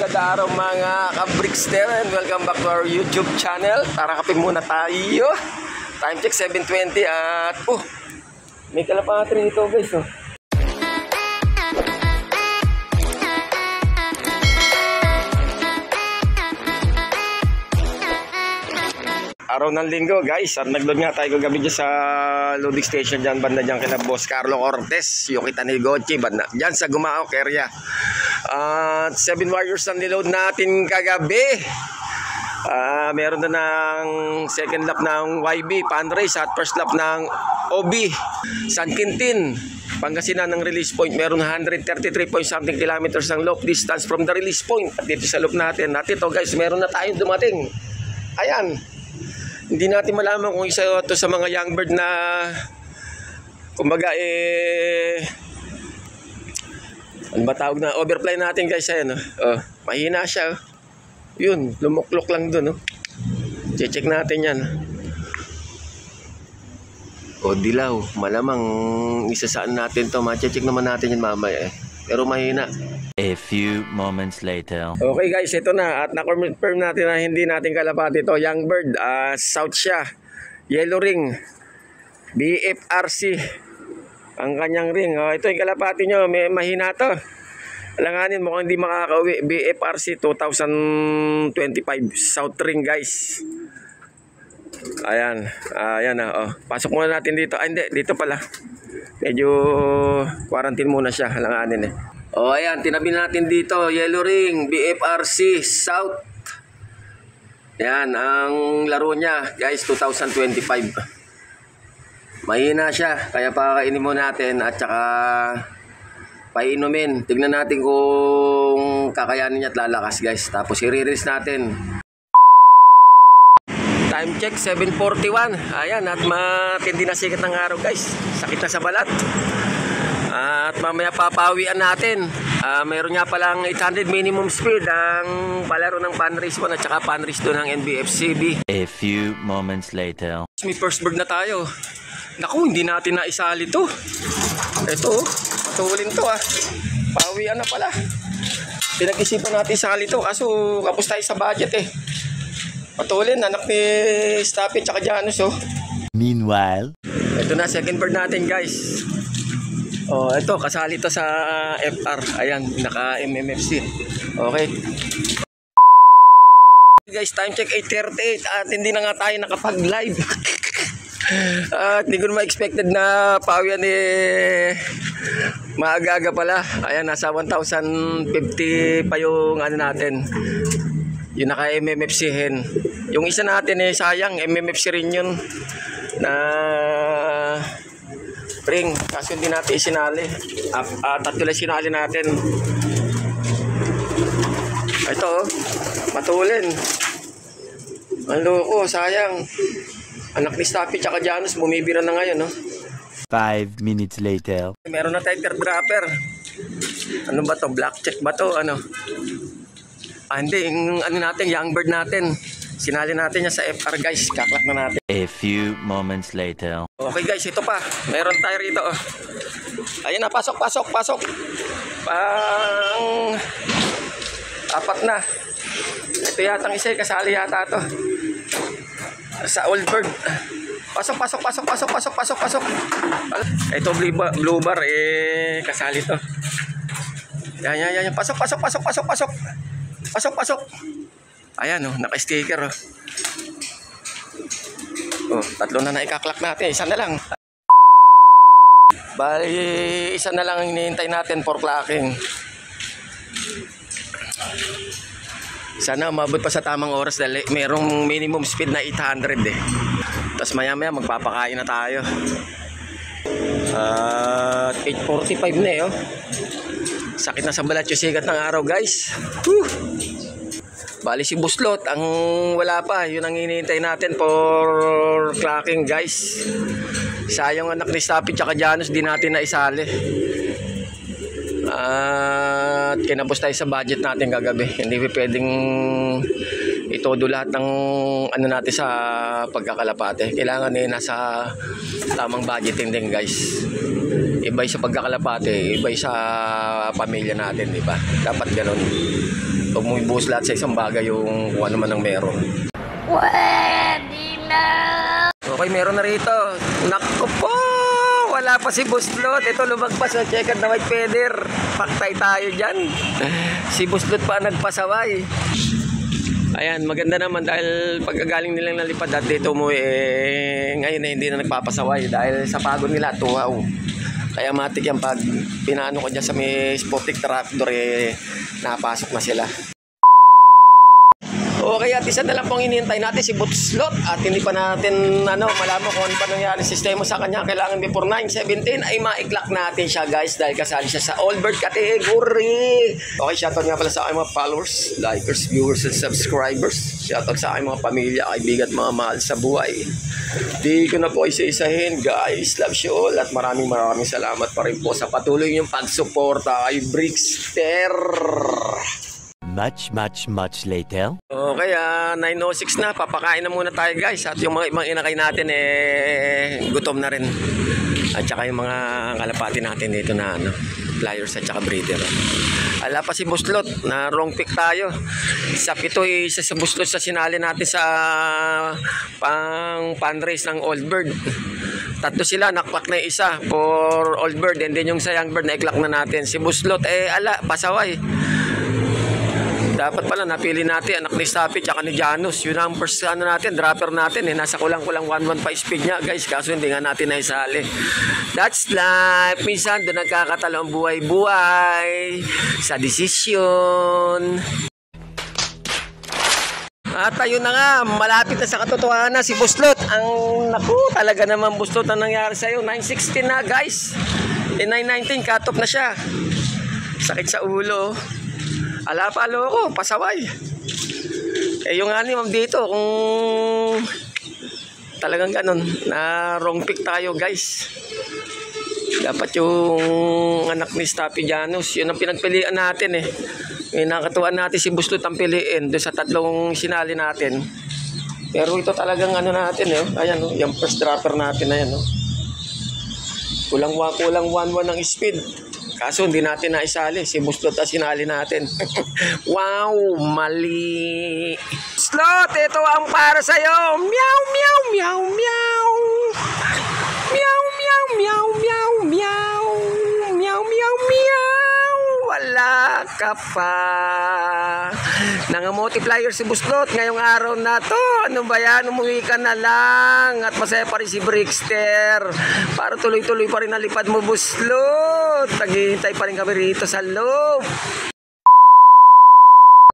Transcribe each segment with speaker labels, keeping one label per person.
Speaker 1: magandang araw mga ka-Brickster and welcome back to our YouTube channel. Tara kape muna tayo. Time check 7:20 at may kalapatri dito guys. Araw ng linggo guys, at nagload nga tayo kagabi dyan sa loading station dyan, banda dyan kina Boss Carlo Cortez, yung kita ni Gochi, banda dyan sa Gumaok area. At 7 warriors ang niload natin kagabi. Meron na ng second lap ng YB Pan Race at first lap ng OB San Quintin Pangasinan ng release point. Meron 133 point something kilometers ang loop distance from the release point. At dito sa loop natin, at ito guys, meron na tayong dumating. Ayan, hindi natin malaman kung isa ito sa mga young bird na kumbaga ano ba tawag na overfly natin guys. Ayan, mahina siya. Yun, lumuklok lang dun. Check natin yan. Dilaw, malamang isa saan natin to. Ma-check naman natin yan mamaya pero mahina.
Speaker 2: A few moments later.
Speaker 1: Okay guys, ito na at na-confirm natin na hindi natin kalapati ito. Young bird, south siya. Yellow ring, BFRC ang kanyang ring. Ito yung kalapati nyo, may mahina to. Alanganin, mukhang hindi makakauwi. BFRC 2025 south ring guys. Ayan, ayan na. Pasok muna natin dito. Hindi, dito pala. Medyo quarantine muna siya. Alanganin ayan, tinabi natin dito, yellow ring, BFRC South. Yan, ang laro niya, guys, 2025. Mahina siya, kaya pakainin mo natin at saka painumin. Tignan natin kung kakayanin niya at lalakas, guys. Tapos i-release natin. Time check, 7:41. Ayan, at matindi na sikat ng araw, guys. Sakit na sa balat. At mamaya papawian natin. Mayroon nga palang 800 minimum speed ang palaro ng Pan Race 1 at saka Pan Race 2 ng NBFCB.
Speaker 2: A few moments later.
Speaker 1: May first bird na tayo. Naku, hindi natin naisali to. Ito, patulin to Pawian na pala. Pinag-isipan natin isali to kaso kapos tayo sa budget Patulin, anak ni Stapi at saka Janus
Speaker 2: Meanwhile,
Speaker 1: ito na second bird natin guys. Ito, kasali to sa FR. Ayan, naka MMFC. Okay. Guys, time check 8:38 at hindi na nga tayo nakapag-live. At hindi ko na ma-expected na pawian maaga-aga pala. Ayan, nasa 1,050 pa yung ano natin. Yung naka MMFC hen. Yung isa natin sayang, MMFC rin yun. Na ring, kaso hindi natin isinali. Tatlo lang sinali natin. Ito matulin. Ang loko, sayang. Anak ni Stapi tsaka Janus bumibira na ngayon
Speaker 2: 5 minutes later.
Speaker 1: Meron na tayong dropper. Ano ba to? Black check ba to? Hindi, yung ano natin, young bird natin. Sinali natin yan sa FR guys. Kaklak na natin.
Speaker 2: A few moments later.
Speaker 1: Okay guys, ito pa. Meron tayo rito Ayun na, pasok. Apat na. Ito yatang isa kasali yata to sa old bird. Pasok. Ito blue bar kasali to. Yan. Pasok. Ayan naka-sticker tatlo na naikaklak natin. Isa na lang. Bali, isa na lang ang hinihintay natin for clacking. Sana umabot pa sa tamang oras dahil merong minimum speed na 800 Tapos maya magpapakain na tayo. 8:45 na Sakit na sa balat yung sikat ng araw guys. Bali si Buslot ang wala pa. Yun ang hinihintay natin for clacking guys. Sayang anak ni Stapi tsaka Janus, di natin naisali. At kinapos tayo sa budget natin kagabi. Hindi pwedeng itodo lahat ng ano natin sa pagkakalapate. Kailangan nasa tamang budgeting din guys. Iba'y sa pagkakalapate, iba'y sa pamilya natin, di ba? Dapat ganoon. Huwag mo ibuhos lahat sa isang bagay yung kung ano man ang meron.
Speaker 3: Pwede na.
Speaker 1: Okay, meron na rito. Naku po! Wala pa si Buslot. Ito lumagpas na checkered na white feather. Paktay tayo dyan. Si Buslot pa nagpasaway. Ayan, maganda naman dahil pagkagaling nilang nalipad at dito mo ngayon hindi na nagpapasaway dahil sa pagod nila, tuhaw. Kaya matik yan pag pinaano ko dyan sa may Sportic Tractor napasok na sila. Okay, at isa na lang pong inihintay natin si Buslot at hindi pa natin malaman kung ano pa nangyari sistema sa kanya. Kailangan before 9:17 ay maiklak natin siya guys dahil kasali siya sa all bird category. Okay, shoutout nga pala sa aking mga followers, likers, viewers, and subscribers. Shoutout sa aking mga pamilya, kaibigan at mga mahal sa buhay. Di ko na po isa-isahin guys. Love you all at maraming salamat pa rin po sa patuloy niyong pagsuporta kay Brickster.
Speaker 2: Much later.
Speaker 1: Okay, 9:06 na. Papakain na muna tayo guys. At yung mga ibang inakay natin gutom na rin. At saka yung mga kalapati natin dito na flyers at saka breeder. Ala pa si Buslot na wrong pick tayo. Sa pito isa sa Buslot sa sinali natin sa pan race ng Old Bird. Tatlo sila, nakpak na isa for Old Bird and then yung sa Young Bird na iklak na natin. Si Buslot pasaway. Dapat pala napili natin anak ni Stapi at ni Janus. Yun ang first natin, dropper natin nasa kulang-kulang 115 speed niya guys, kaso hindi nga natin naisali. That's life. Minsan doon nagkakatalo ang buhay-buhay sa desisyon. At ayun na nga, malapit na sa katotohanan si Buslot. Talaga naman Buslot ang nangyari sa'yo. 9:16 na guys. 9:19, cut off na siya. Sakit sa ulo. Ala pa loko, pasaway. Yung ma'am dito, kung talagang ganun, na wrong pick tayo guys. Dapat yung anak ni Stapi Janus, yun ang pinagpilian natin May nakatuan natin si Buslot ang piliin doon sa tatlong sinali natin. Pero ito talagang natin ayan yung first dropper natin na yan Kulang 1-1 ng speed. Kaso hindi natin naisali. Si Buslot ang sinali natin. Wow, mali. Buslot, ito ang para sa'yo. Meow, meow, meow, meow. Meow, meow, meow, meow, meow. Meow, meow, meow. Wala ka pa. Nangamultiplier si Buslot ngayong araw na to. Ano ba yan? Umuwi ka na lang. At masaya pa rin si Brickster. Para tuloy-tuloy pa rin nalipad mo, Buslot. Naghihintay pa rin kami rito sa loob.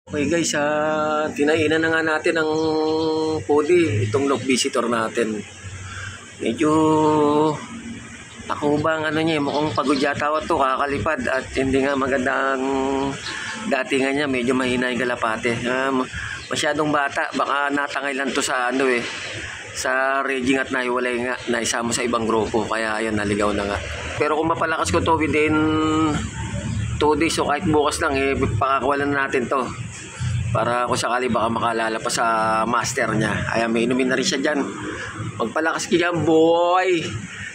Speaker 1: Okay guys, tinainan na nga natin ang podi. Itong log visitor natin. Medyo ako bang mukhang pagod yata to, kakalipad at hindi nga magandang datingan niya, medyo mahina yung galapate. Masyadong bata, baka natangay lang to sa sa raging at nahiwalay nga, naisama sa ibang grupo, kaya ayun, naligaw na nga. Pero kung mapalakas ko to within 2 days o kahit bukas lang, pakakawalan na natin to. Para kung sakali baka makalala pa sa master niya. Ayan, may inumin na rin siya dyan. Magpalakas ka dyan, boy!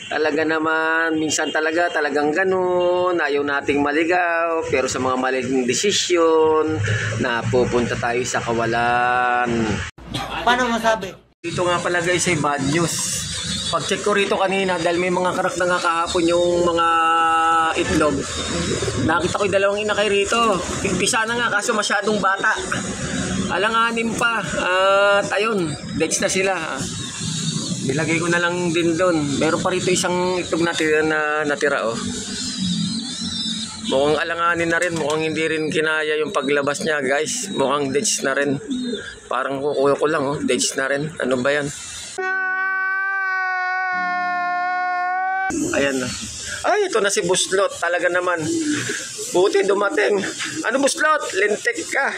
Speaker 1: Talaga naman, minsan talagang ganun, ayaw nating maligaw, pero sa mga maling desisyon, napupunta tayo sa kawalan.
Speaker 4: Paano masabi?
Speaker 1: Dito nga pala guys ay bad news. Pag-check ko rito kanina, dahil may mga karak na nga kahapon yung mga itlog, nakita ko yung dalawang inakay rito. Pisa na nga, kaso masyadong bata. Alanganin pa, at ayun, deads na sila. Nilagay ko na lang din doon. Meron pa rito isang itlog na natira Mukhang alanganin na rin. Mukhang hindi rin kinaya yung paglabas niya guys. Mukhang deads na rin. Parang kukuha ko lang deads na rin. Ano ba yan? Ayan na. Ay, ito na si Buslot. Talaga naman. Buti dumating. Ano Buslot? Lintik ka.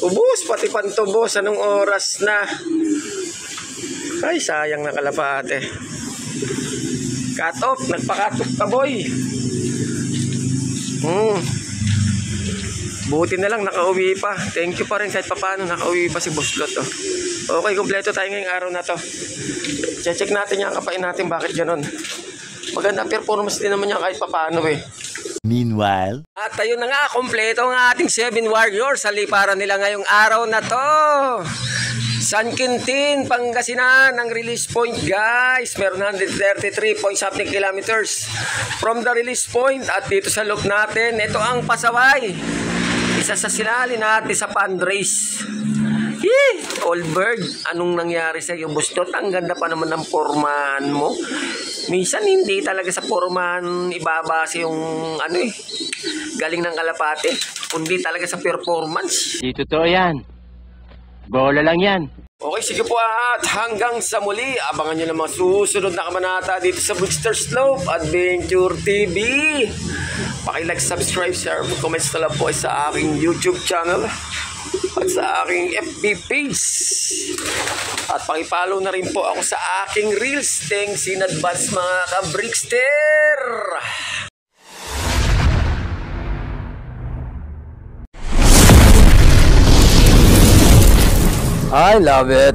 Speaker 1: Ubus, pati pantubos. Anong oras na? Ay, sayang na kalapate. Cut off. Nagpa-cut off ka, boy. Buti na lang, nakauwi pa. Thank you pa rin kahit papaano nakauwi pa si Buslot. Okay, kompleto tayo ngayong araw na to. Check natin yung kapain natin bakit ganun. Maganda performance din naman yan kahit papaano
Speaker 2: Meanwhile,
Speaker 1: At ayun na nga, kompleto ang ating 7 Warriors sa liparan nila ngayong araw na to. San Quintin, Pangasinan, ang release point guys. Meron 133 point something kilometers from the release point. At dito sa loop natin, ito ang pasaway. Isa sa sinali natin sa fundraise. Old bird, anong nangyari sa iyo, Bustot? Ang ganda pa naman ng pormahan mo. Minsan hindi talaga sa pormahan ibabase yung galing ng kalapate, kundi talaga sa performance.
Speaker 5: Di totoo yan. Bola lang yan.
Speaker 1: Okay, sige po at hanggang sa muli, abangan nyo ng mga susunod na kamanata dito sa Bigster Slope Adventure TV. Paki-like, subscribe, share, comments na lang po sa aking YouTube channel at sa aking FB page. At paki-follow na rin po ako sa aking Reels. Thanks in advance mga ka-Brickster! I love it.